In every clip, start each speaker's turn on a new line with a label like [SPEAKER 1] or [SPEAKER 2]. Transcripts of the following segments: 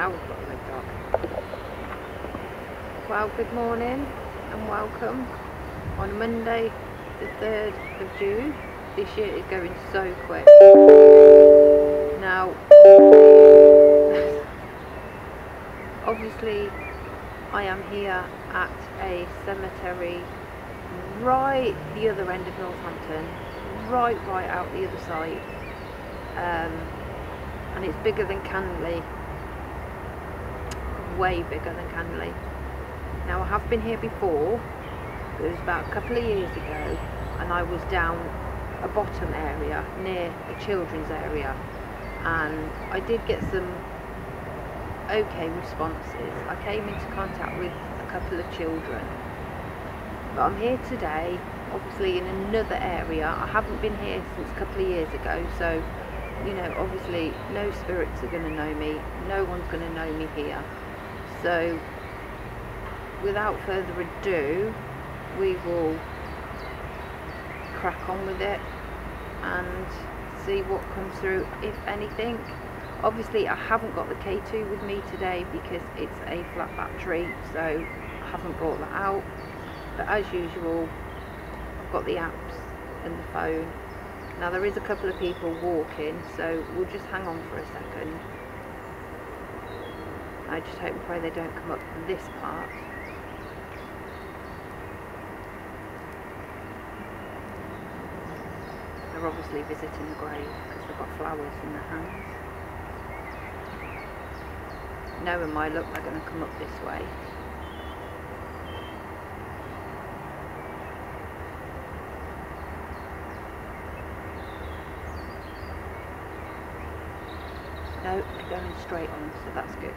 [SPEAKER 1] Now we've got a red dog. Well, good morning and welcome on Monday the 3rd of June. This year is going so quick. Now, obviously I am here at a cemetery right the other end of Northampton, right out the other side, and it's bigger than Canley, way bigger than Canley. Now I have been here before. It was about a couple of years ago, and I was down a bottom area near a children's area, and I did get some okay responses. I came into contact with a couple of children, but I'm here today obviously in another area. I haven't been here since a couple of years ago, so you know, obviously no spirits are going to know me, no one's going to know me here. So without further ado, we will crack on with it and see what comes through, if anything. Obviously I haven't got the K2 with me today because it's a flat battery, so I haven't brought that out, but as usual I've got the apps and the phone. Now there is a couple of people walking, so we'll just hang on for a second. I just hope and pray they don't come up this part. They're obviously visiting the grave because they've got flowers in their hands. Knowing my luck, they're going to come up this way. No, they're going straight on, so that's good.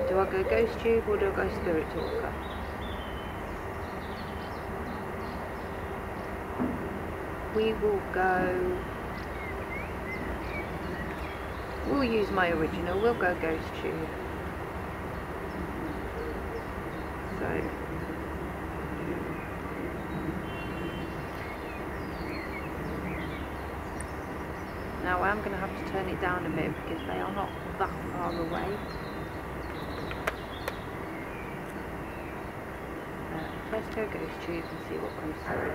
[SPEAKER 1] Do I go ghost tube or do I go spirit talker? We will go... We'll use my original, we'll go ghost tube. So... Now I am going to have to turn it down a bit because they are not that far away. Let's go ghost tube and see what comes through.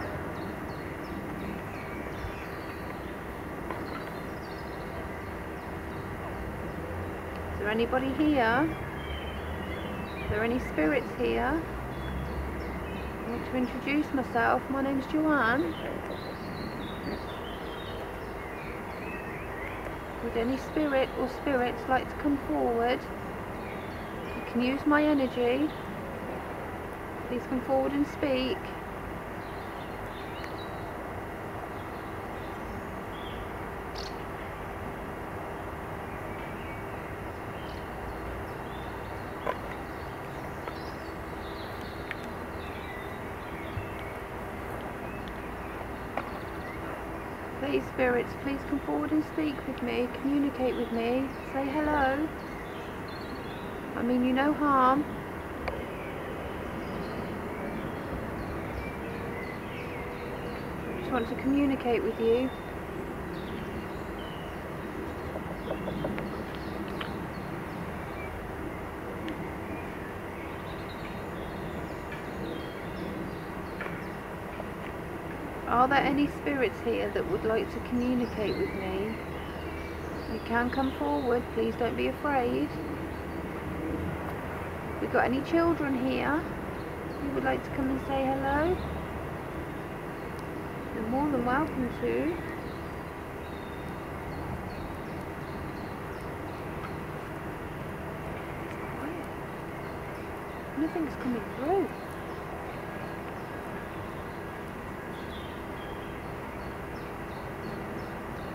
[SPEAKER 1] Is there anybody here? Is there any spirits here? I want to introduce myself. My name's Joanne. Would any spirit or spirits like to come forward? You can use my energy. Please come forward and speak. Please, spirits, please come forward and speak with me, communicate with me, say hello. I mean you no harm. Just want to communicate with you. Are there any spirits here that would like to communicate with me? You can come forward, please don't be afraid. We've got any children here who would like to come and say hello? You're more than welcome to. Nothing's coming through.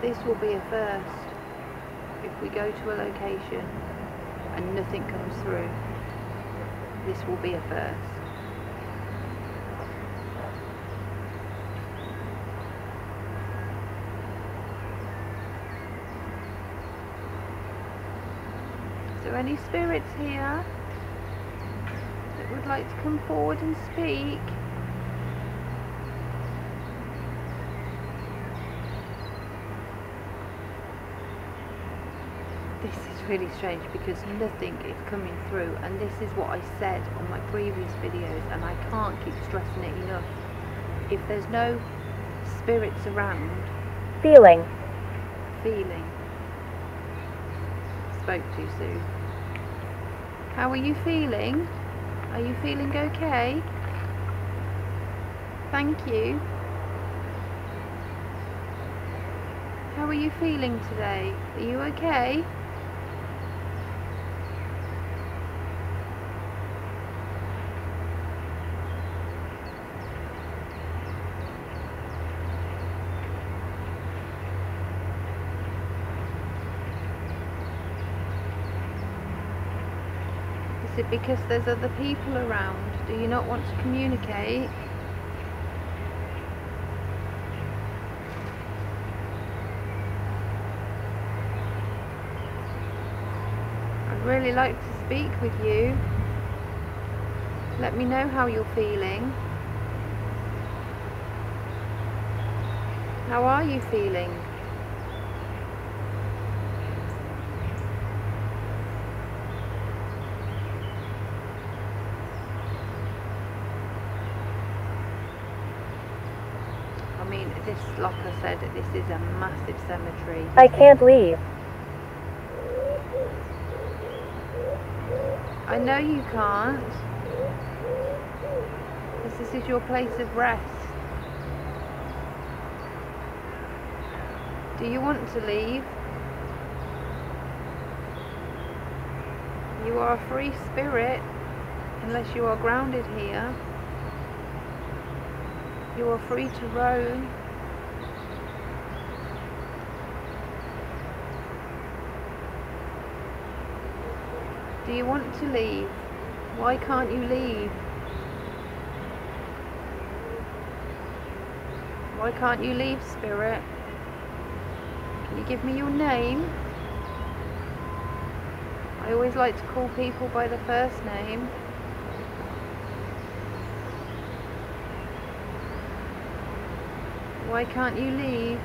[SPEAKER 1] This will be a first. If we go to a location and nothing comes through, this will be a first. Is there any spirits here that would like to come forward and speak? This is really strange because nothing is coming through, and this is what I said on my previous videos, and I can't keep stressing it enough. If there's no spirits around,
[SPEAKER 2] Feeling.
[SPEAKER 1] Spoke too soon. How are you feeling? Are you feeling okay? Thank you. How are you feeling today? Are you okay? Is it because there's other people around? Do you not want to communicate? I'd really like to speak with you. Let me know how you're feeling. How are you feeling? I mean, this, like I said, this is a massive cemetery.
[SPEAKER 2] I can't leave.
[SPEAKER 1] I know you can't. This is your place of rest. Do you want to leave? You are a free spirit, unless you are grounded here. You are free to roam. Do you want to leave? Why can't you leave? Why can't you leave, spirit? Can you give me your name? I always like to call people by the first name. Why can't you leave?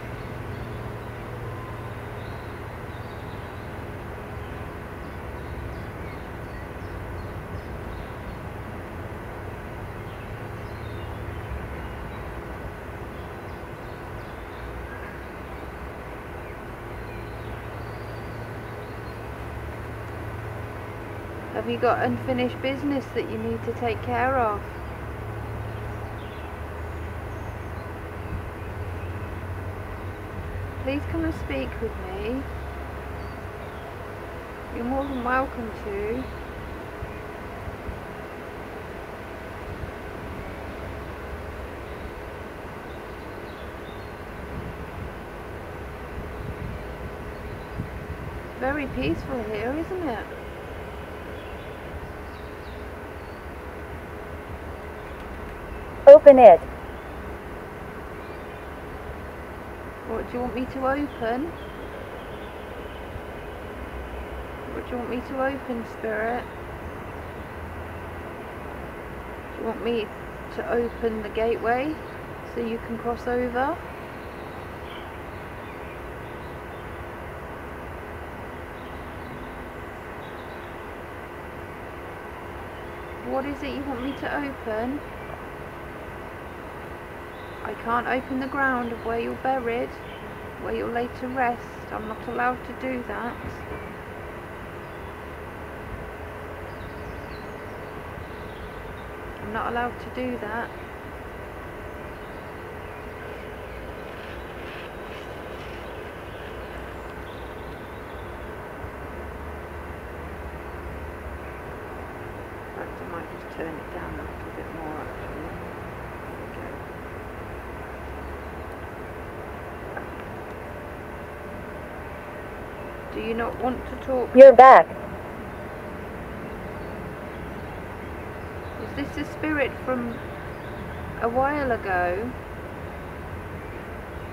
[SPEAKER 1] Have you got unfinished business that you need to take care of? Please come and speak with me. You're more than welcome to. Very peaceful here, isn't it?
[SPEAKER 2] Open it.
[SPEAKER 1] What do you want me to open? What do you want me to open, spirit? Do you want me to open the gateway so you can cross over? What is it you want me to open? I can't open the ground of where you're buried, where you're laid to rest. I'm not allowed to do that. I'm not allowed to do that. In fact, I might just turn it down a little bit more actually. There we go. Do you not want to talk?
[SPEAKER 2] You're back.
[SPEAKER 1] Is this a spirit from a while ago?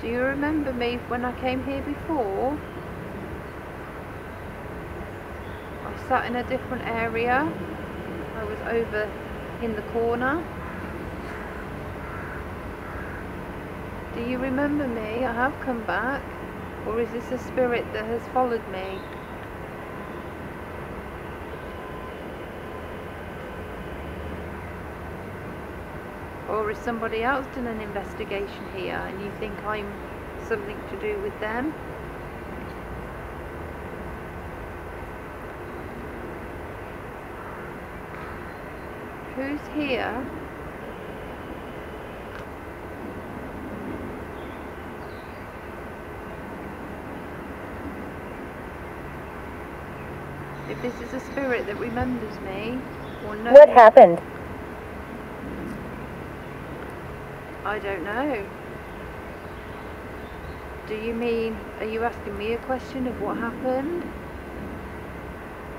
[SPEAKER 1] Do you remember me when I came here before? I sat in a different area. I was over in the corner. Do you remember me? I have come back. Or is this a spirit that has followed me? Or has somebody else done an investigation here and you think I'm something to do with them? Who's here? If this is a spirit that remembers me, or knows...
[SPEAKER 2] What happened?
[SPEAKER 1] I don't know. Do you mean, are you asking me a question of what happened?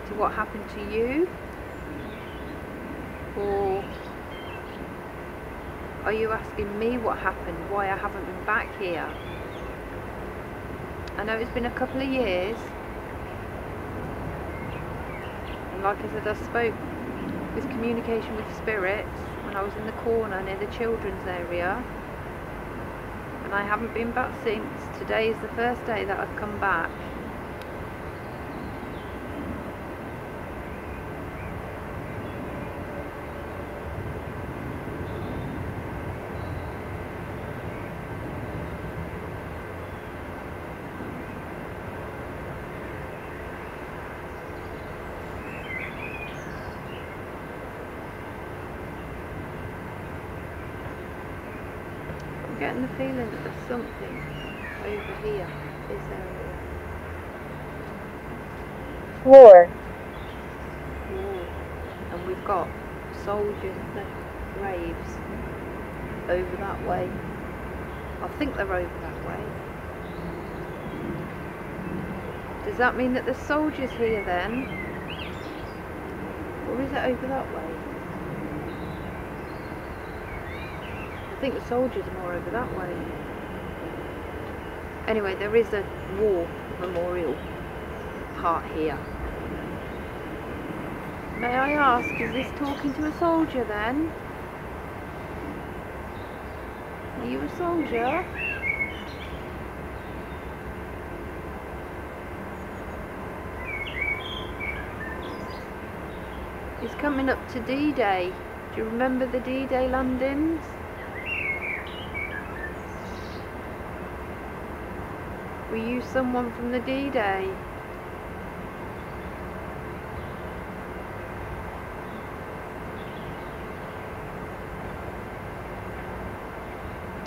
[SPEAKER 1] To what happened to you? Or are you asking me what happened, why I haven't been back here? I know it's been a couple of years. And like I said, I spoke with communication with spirits when I was in the corner near the children's area. And I haven't been back since. Today is the first day that I've come back. I'm getting the feeling that there's something over here, this area.
[SPEAKER 2] Floor.
[SPEAKER 1] Ooh. And we've got soldiers' graves over that way. I think they're over that way. Does that mean that there's soldiers here then? Or is it over that way? I think the soldiers are more over that way. Anyway, there is a war memorial part here. May I ask, is this talking to a soldier then? Are you a soldier? It's coming up to D-Day. Do you remember the D-Day landings? Were you someone from the D-Day?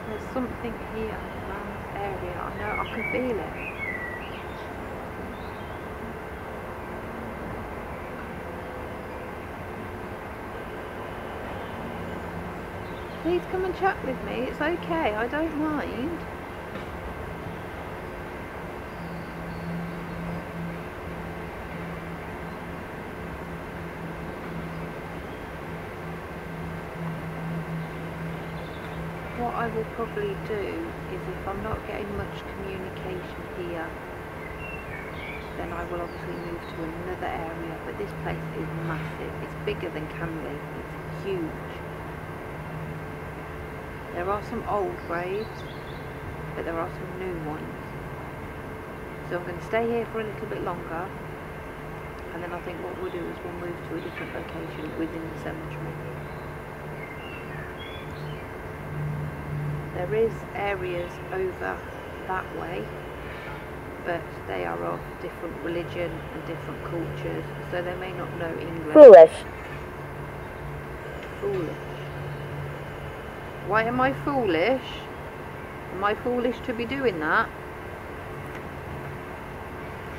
[SPEAKER 1] There's something here around this area. I know, I can feel it. Please come and chat with me. It's okay, I don't mind. What I will probably do is, if I'm not getting much communication here, then I will obviously move to another area. But this place is massive. It's bigger than Canley. It's huge. There are some old graves, but there are some new ones. So I'm going to stay here for a little bit longer, and then I think what we'll do is we'll move to a different location within the cemetery. There is areas over that way, but they are of different religion and different cultures, so they may not know English.
[SPEAKER 2] Foolish.
[SPEAKER 1] Foolish. Why am I foolish? Am I foolish to be doing that?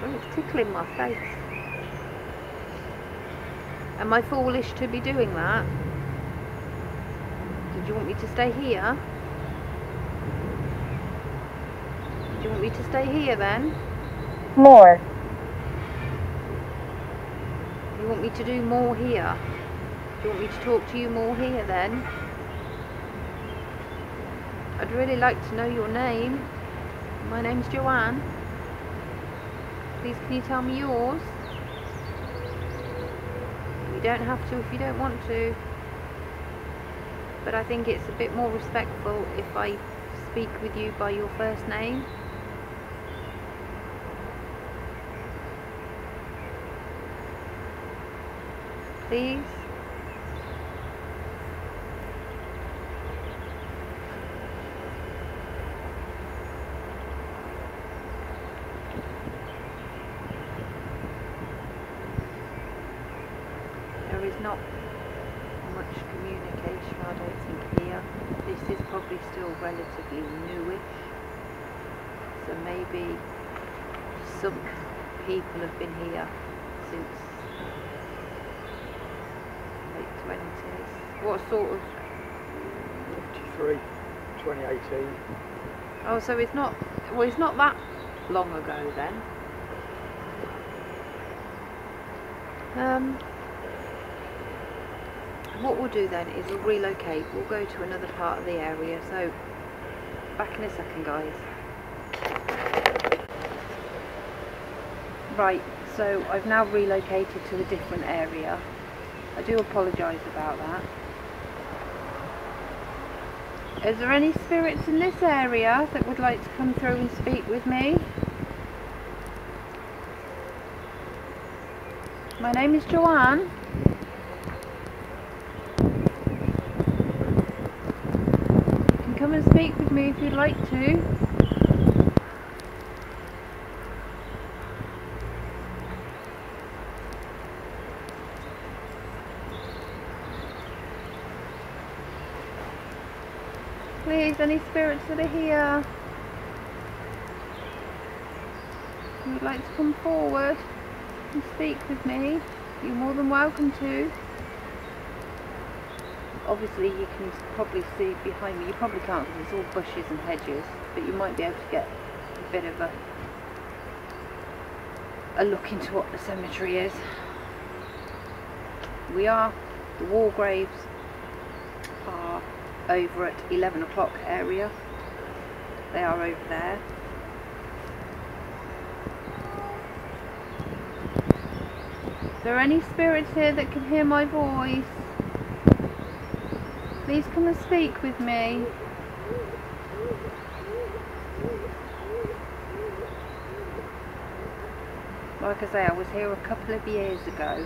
[SPEAKER 1] Something's tickling my face. Am I foolish to be doing that? Did you want me to stay here? Do you want me to stay here then?
[SPEAKER 2] More.
[SPEAKER 1] You want me to do more here? Do you want me to talk to you more here then? I'd really like to know your name. My name's Joanne. Please can you tell me yours? You don't have to if you don't want to. But I think it's a bit more respectful if I speak with you by your first name. Please? not much communication, I don't think, here. This is probably still relatively newish, so maybe some people have been here since late 20s. What sort of?
[SPEAKER 3] 53, 2018.
[SPEAKER 1] Oh, so it's not, well, it's not that long ago then. What we'll do then is we'll relocate. We'll go to another part of the area. So, back in a second, guys. Right, so I've now relocated to a different area. I do apologise about that. Is there any spirits in this area that would like to come through and speak with me? My name is Joanne. You can come and speak with me if you'd like to. Please, any spirits that are here, who would like to come forward and speak with me, you're more than welcome to. Obviously you can probably see behind me, you probably can't because it's all bushes and hedges, but you might be able to get a bit of a look into what the cemetery is. The war graves are over at 11 o'clock area. They are over there. Is there any spirits here that can hear my voice? Please come and speak with me. Like I say, I was here a couple of years ago.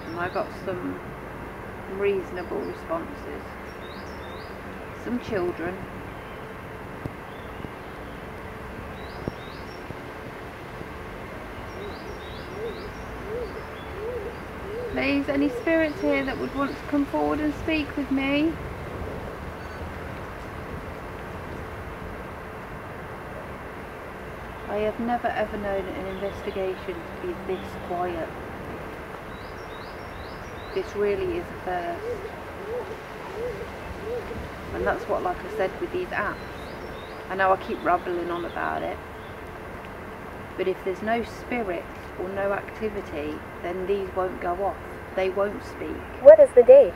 [SPEAKER 1] And I got some reasonable responses. Some children. Please, any spirits here that would want to come forward and speak with me? I have never ever known an investigation to be this quiet. This really is a first. And that's what, like I said, with these apps. I know I keep rambling on about it, but if there's no spirits or no activity, then these won't go off. They won't speak.
[SPEAKER 2] What is the date?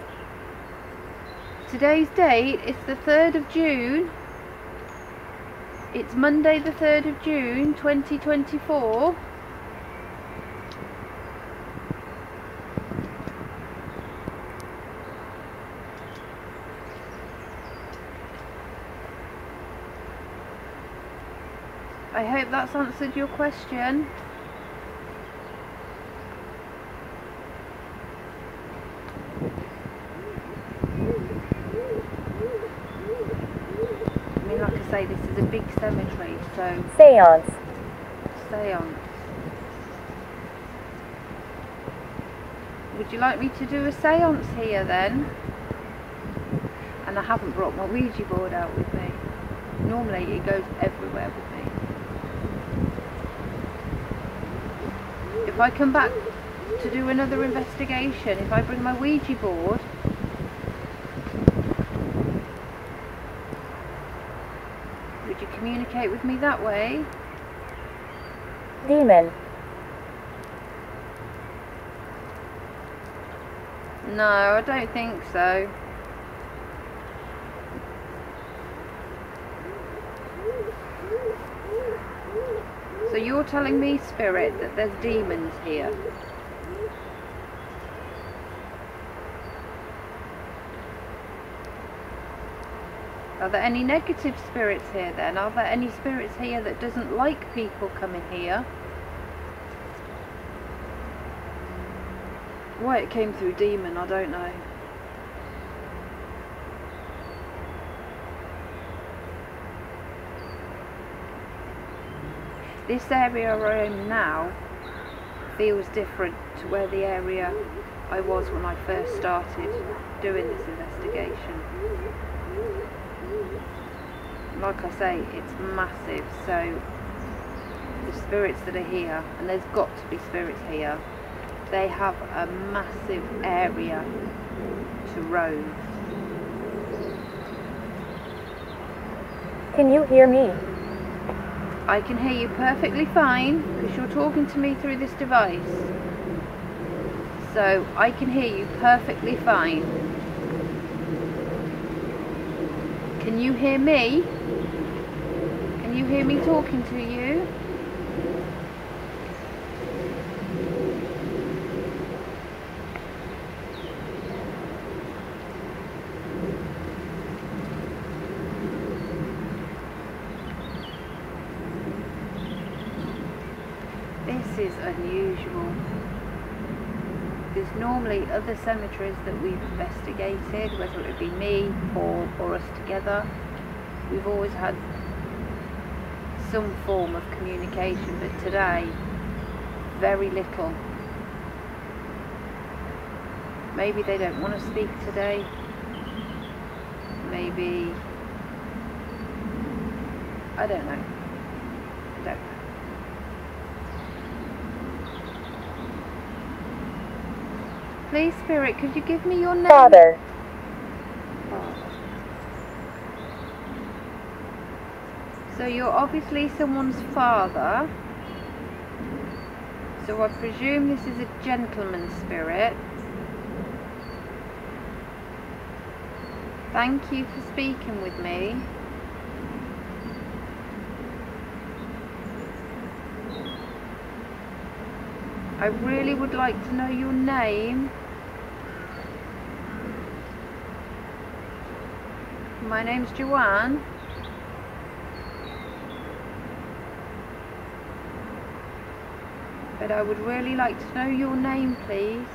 [SPEAKER 1] Today's date is the 3rd of June. It's Monday the 3rd of June 2024. I hope that's answered your question. I mean, like I say, this is a big cemetery, so...
[SPEAKER 2] Seance.
[SPEAKER 1] Seance. Would you like me to do a seance here then? And I haven't brought my Ouija board out with me. Normally it goes everywhere with me. If I come back to do another investigation, if I bring my Ouija board, would you communicate with me that way?
[SPEAKER 2] Demon.
[SPEAKER 1] No, I don't think so. So you're telling me, Spirit, that there's demons here? Are there any negative spirits here then? Are there any spirits here that doesn't like people coming here? Why it came through demon, I don't know. This area I am now feels different to where the area I was when I first started doing this investigation. Like I say, it's massive, so the spirits that are here, and there's got to be spirits here, they have a massive area to roam.
[SPEAKER 2] Can you hear me?
[SPEAKER 1] I can hear you perfectly fine because you're talking to me through this device. So I can hear you perfectly fine. Can you hear me? Can you hear me talking to you? This is unusual. There's normally other cemeteries that we've investigated, whether it be me or us together. We've always had some form of communication, but today, very little. Maybe they don't want to speak today. Maybe, I don't know. I don't know. Please, Spirit, could you give me your name?
[SPEAKER 2] Father.
[SPEAKER 1] So you're obviously someone's father. So I presume this is a gentleman spirit. Thank you for speaking with me. I really would like to know your name. My name's Joanne. But I would really like to know your name, please.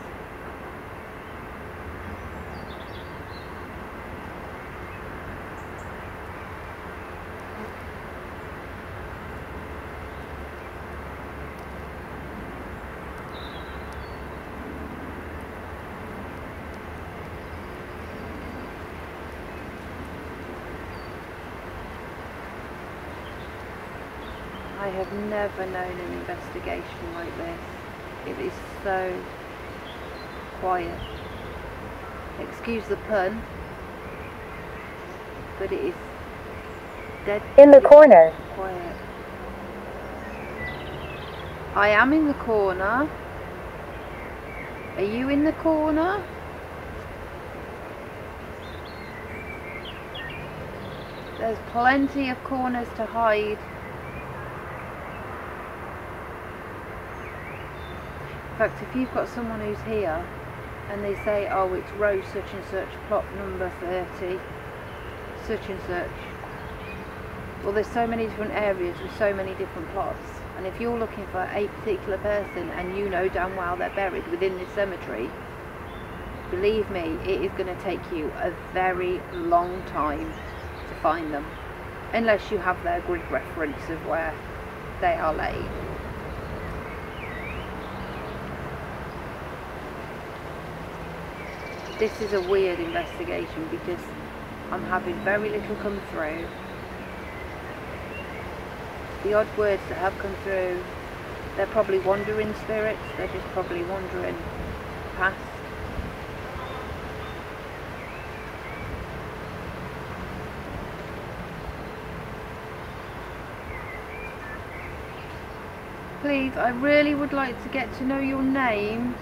[SPEAKER 1] I have never known an investigation like this. It is so quiet. Excuse the pun, but it is dead
[SPEAKER 2] In the corner.
[SPEAKER 1] quiet. I am in the corner. Are you in the corner? There's plenty of corners to hide. In fact, if you've got someone who's here and they say, oh, it's row such and such, plot number 30, such and such. Well, there's so many different areas with so many different plots. And if you're looking for a particular person and you know damn well they're buried within this cemetery, believe me, it is going to take you a very long time to find them. Unless you have their grid reference of where they are laid. This is a weird investigation because I'm having very little come through. The odd words that have come through, they're probably wandering spirits, they're just probably wandering past. Please, I really would like to get to know your name.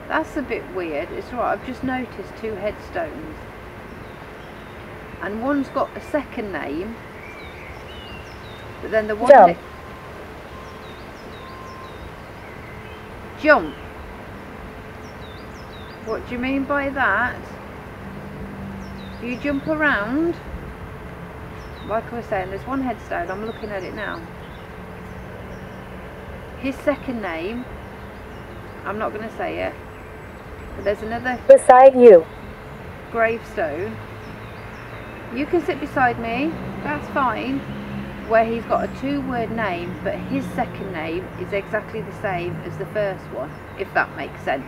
[SPEAKER 1] That's a bit weird. It's right, I've just noticed 2 headstones. And one's got a second name. But then the one...
[SPEAKER 2] Jump.
[SPEAKER 1] Jump. What do you mean by that? Do you jump around? Like I was saying, there's one headstone. I'm looking at it now. His second name, I'm not going to say it. But there's another
[SPEAKER 2] Beside you.
[SPEAKER 1] gravestone. You can sit beside me, that's fine, where he's got a 2-word name, but his second name is exactly the same as the first one, if that makes sense.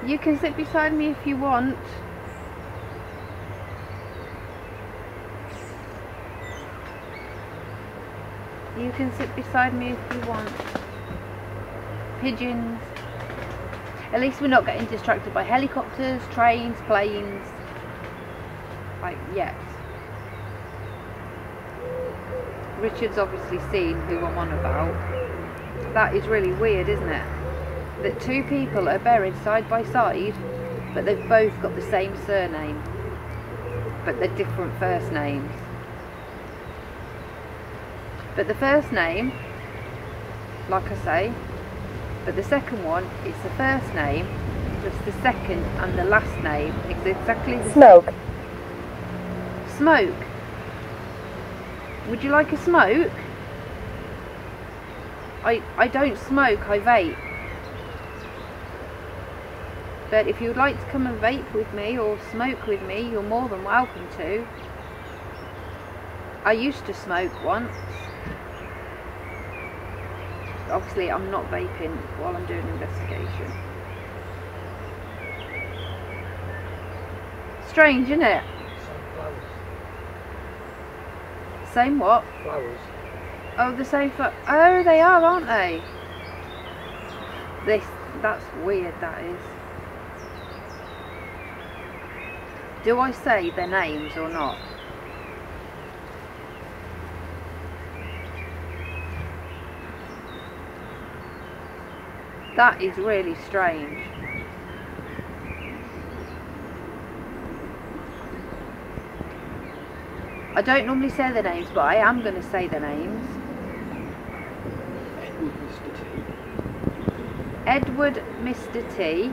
[SPEAKER 1] You can sit beside me if you want. You can sit beside me if you want. Pigeons. At least we're not getting distracted by helicopters, trains, planes. Like, yet. Richard's obviously seen who I'm on about. That is really weird, isn't it? That 2 people are buried side by side, but they've both got the same surname, but they're different first names. But the first name, like I say, but the second one is the first name plus the second and the last name is exactly the
[SPEAKER 2] Smoke.
[SPEAKER 1] same. Smoke. Would you like a smoke? I don't smoke, I vape. But if you'd like to come and vape with me or smoke with me, you're more than welcome to. I used to smoke once. Obviously I'm not vaping while I'm doing an investigation. Strange, isn't it? Same what?
[SPEAKER 3] Flowers.
[SPEAKER 1] Oh, the same for. Oh, they are, aren't they? That's weird, that is. Do I say their names or not? That is really strange. I don't normally say their names, but I am going to say their names.
[SPEAKER 3] Edward Mr. T.
[SPEAKER 1] Edward Mr. T.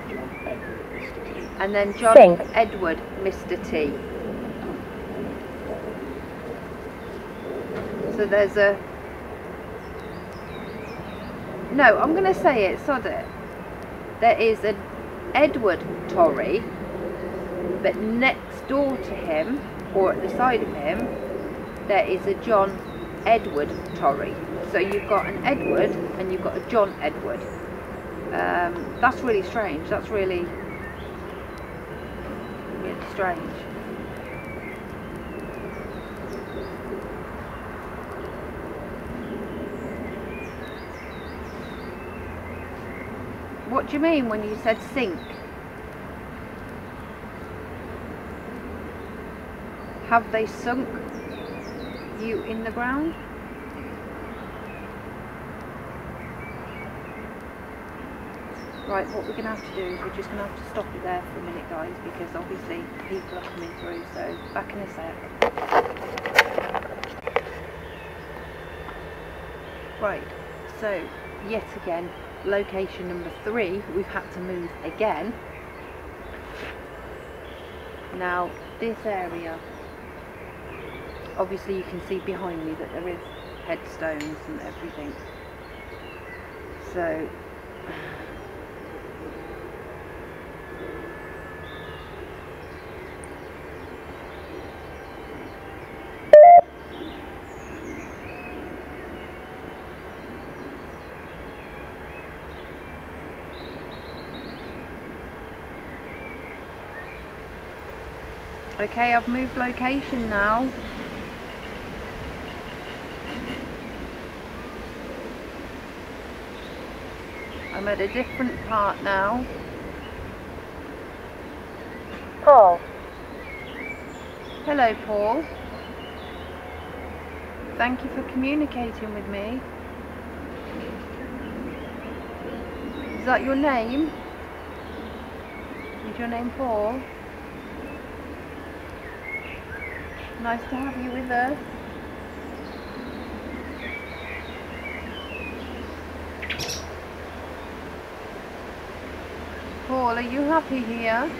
[SPEAKER 3] John Edward Mr. T.
[SPEAKER 1] And then John
[SPEAKER 2] Think.
[SPEAKER 1] Edward Mr. T. So there's a... No, I'm going to say it, sod it. There is an Edward Torrey, but next door to him, or at the side of him, there is a John Edward Torrey. So you've got an Edward and you've got a John Edward. That's really strange. That's really strange. What do you mean when you said sink? Have they sunk you in the ground? Right, what we're going to have to do is we're just going to have to stop it there for a minute, guys, because obviously people are coming through, so back in a sec. Right, so yet again, location number 3, we've had to move again. Now, this area, obviously you can see behind me that there is headstones and everything. So, okay, I've moved location now. I'm at a different part now.
[SPEAKER 2] Paul.
[SPEAKER 1] Hello, Paul. Thank you for communicating with me. Is that your name? Is your name Paul? Nice to have you with us. Paul, are you happy here?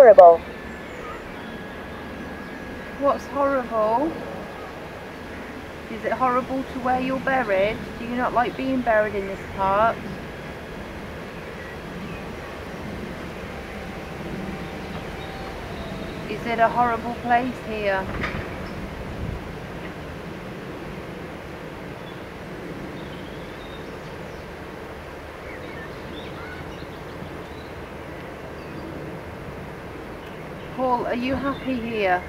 [SPEAKER 2] Horrible.
[SPEAKER 3] What's horrible? Is it horrible to where you're buried? Do you not like being buried in this part? Is it a horrible place here? Paul, are you happy here?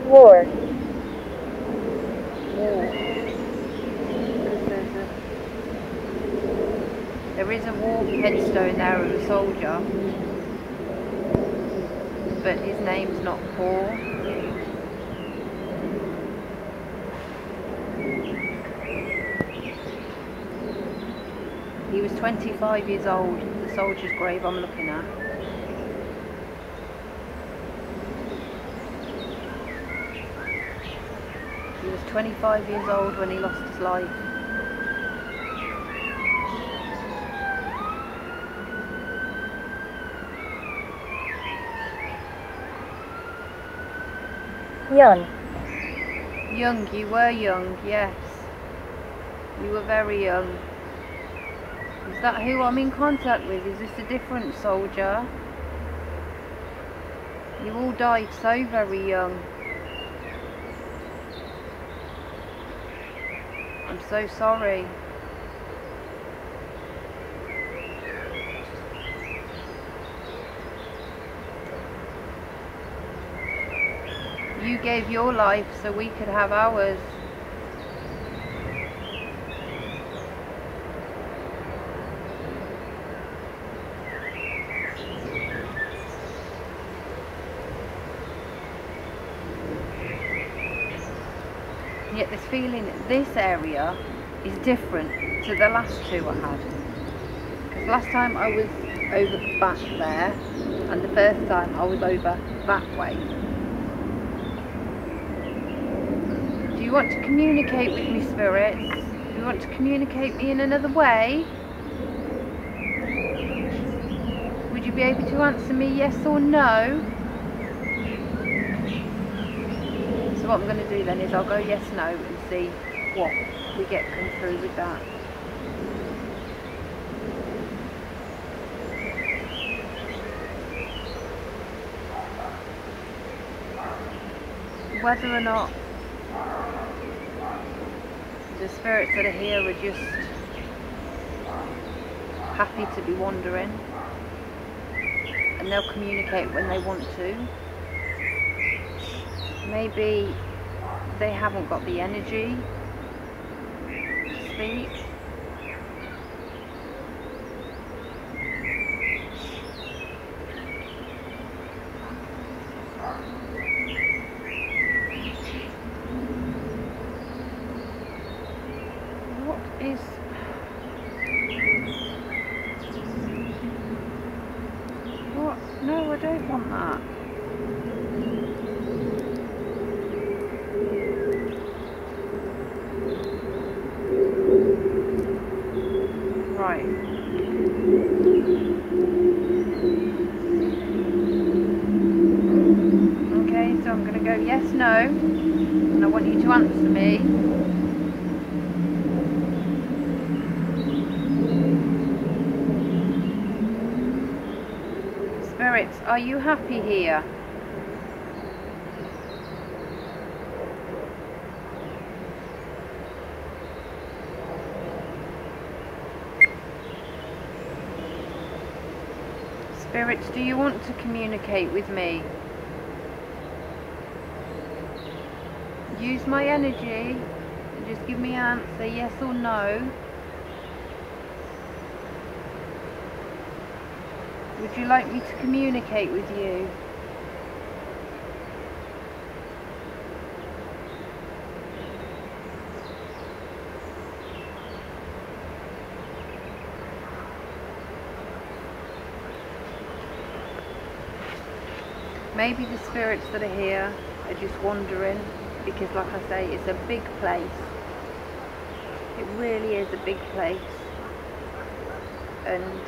[SPEAKER 2] War.
[SPEAKER 3] There is a war headstone there of a soldier, but his name's not Paul. He was 25 years old, the soldier's grave I'm looking at. He was 25 years old when he lost his life.
[SPEAKER 2] Young.
[SPEAKER 3] Young, you were young, yes. You were very young. Is that who I'm in contact with? Is this a different soldier? You all died so very young. I'm so sorry. You gave your life so we could have ours. Yet this feeling, this area is different to the last two I had. Because last time I was over back there, and the first time I was over that way. Do you want to communicate with me, spirits? Do you want to communicate me in another way? Would you be able to answer me yes or no? So what I'm going to do then is I'll go yes, no and see what we get come through with that. Whether or not the spirits that are here are just happy to be wandering, and they'll communicate when they want to. Maybe they haven't got the energy to speak. What? No, I don't want that. Right. Okay, so I'm going to go yes, no, and I want you to answer me. Spirits, are you happy here? Spirits, do you want to communicate with me? Use my energy and just give me an answer, yes or no. Would you like me to communicate with you? Maybe the spirits that are here are just wandering, because like I say, it's a big place. It really is a big place. And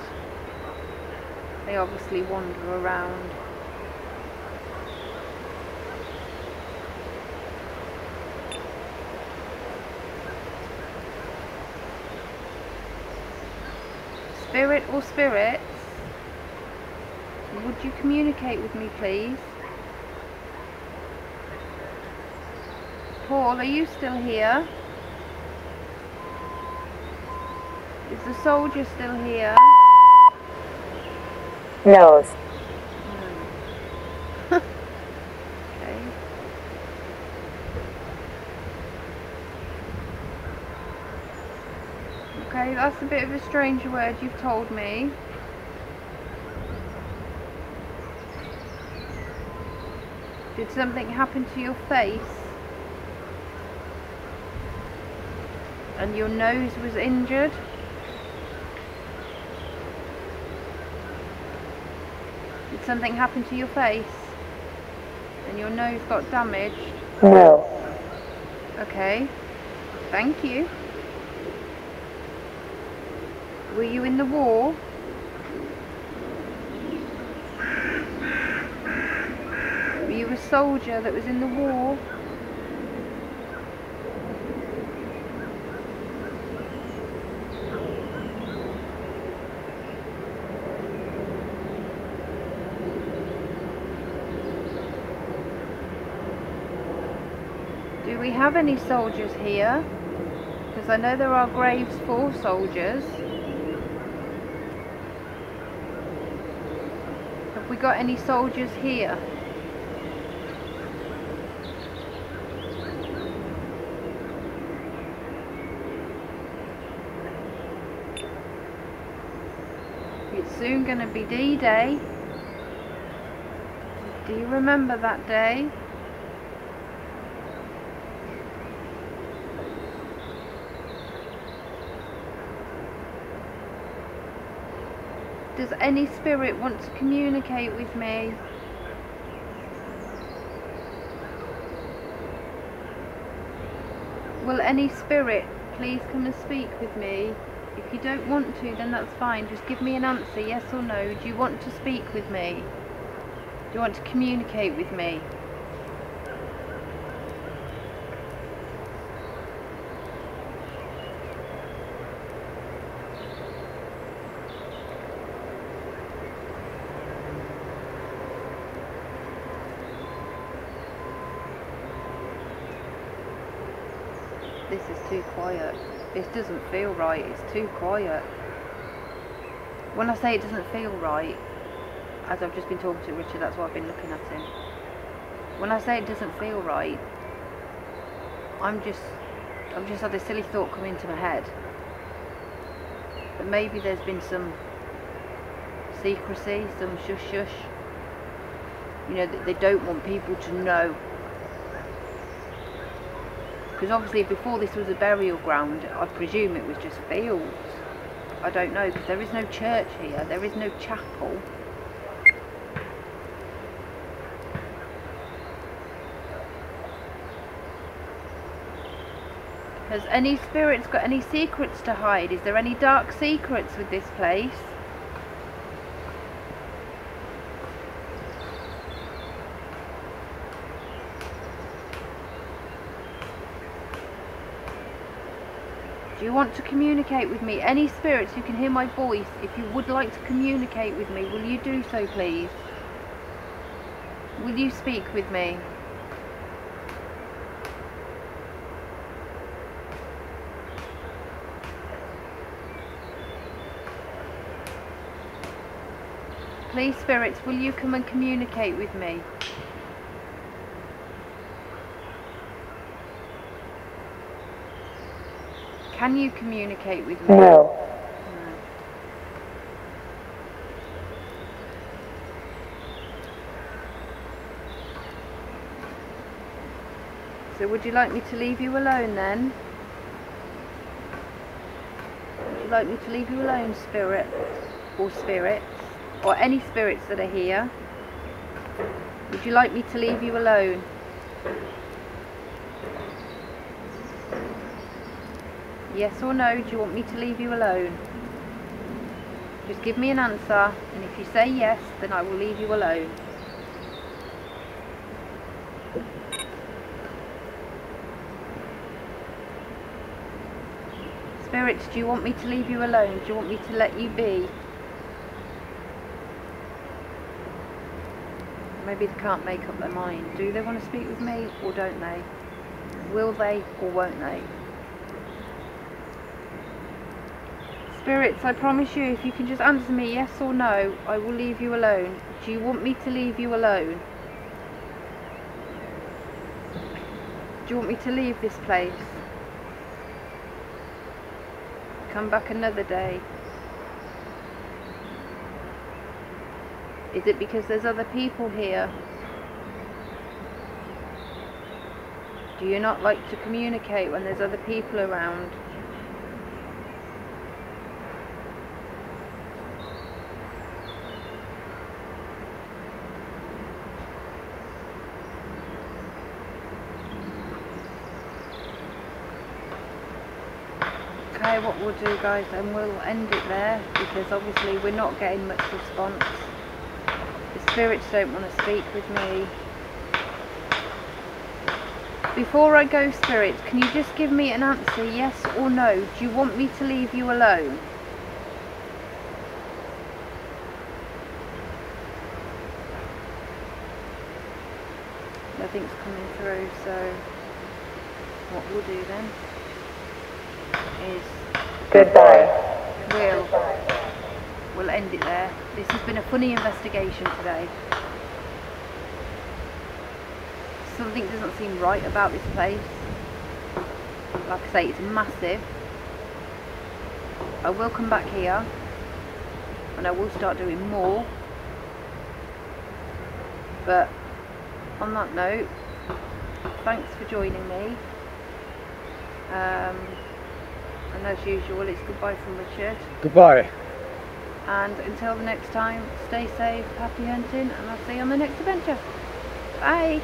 [SPEAKER 3] they obviously wander around. Spirit or spirits, would you communicate with me, please? Paul, are you still here? Is the soldier still here?
[SPEAKER 2] Nose.
[SPEAKER 3] Okay. Okay, that's a bit of a strange word you've told me. Did something happen to your face? And your nose was injured? Did something happen to your face? And your nose got damaged?
[SPEAKER 2] No.
[SPEAKER 3] Okay. Thank you. Were you in the war? Were you a soldier that was in the war? Do we have any soldiers here? Because I know there are graves for soldiers. Have we got any soldiers here? It's soon going to be D-Day. Do you remember that day? Does any spirit want to communicate with me? Will any spirit please come and speak with me? If you don't want to, then that's fine. Just give me an answer, yes or no. Do you want to speak with me? Do you want to communicate with me? This is too quiet. This doesn't feel right. It's too quiet. When I say it doesn't feel right, as I've just been talking to Richard, that's why I've been looking at him. When I say it doesn't feel right, I've just had a silly thought come into my head. That maybe there's been some secrecy, some shush shush. You know, that they don't want people to know. Because obviously before this was a burial ground, I presume it was just fields. I don't know, because there is no church here, there is no chapel. Has any spirits got any secrets to hide? Is there any dark secrets with this place? Do you want to communicate with me? Any spirits who can hear my voice, if you would like to communicate with me, will you do so, please? Will you speak with me? Please, spirits, will you come and communicate with me? Can you communicate with me?
[SPEAKER 2] No.
[SPEAKER 3] So would you like me to leave you alone then? Would you like me to leave you alone, spirit? Or spirits? Or any spirits that are here? Would you like me to leave you alone? Yes or no, do you want me to leave you alone? Just give me an answer, and if you say yes, then I will leave you alone. Spirits, do you want me to leave you alone? Do you want me to let you be? Maybe they can't make up their mind. Do they want to speak with me, or don't they? Will they, or won't they? Spirits, I promise you, if you can just answer me yes or no, I will leave you alone. Do you want me to leave you alone? Do you want me to leave this place? Come back another day? Is it because there's other people here? Do you not like to communicate when there's other people around? Okay, what we'll do, guys, then we'll end it there, because obviously we're not getting much response. The spirits don't want to speak with me. Before I go, spirits, can you just give me an answer, yes or no? Do you want me to leave you alone? Nothing's coming through, so what we'll do then is we'll end it there. This has been a funny investigation today. Something doesn't seem right about this place. Like I say, it's massive. I will come back here and I will start doing more, but on that note, thanks for joining me. And as usual, it's goodbye from Richard.
[SPEAKER 4] Goodbye.
[SPEAKER 3] And until the next time, stay safe, happy hunting, and I'll see you on the next adventure. Bye.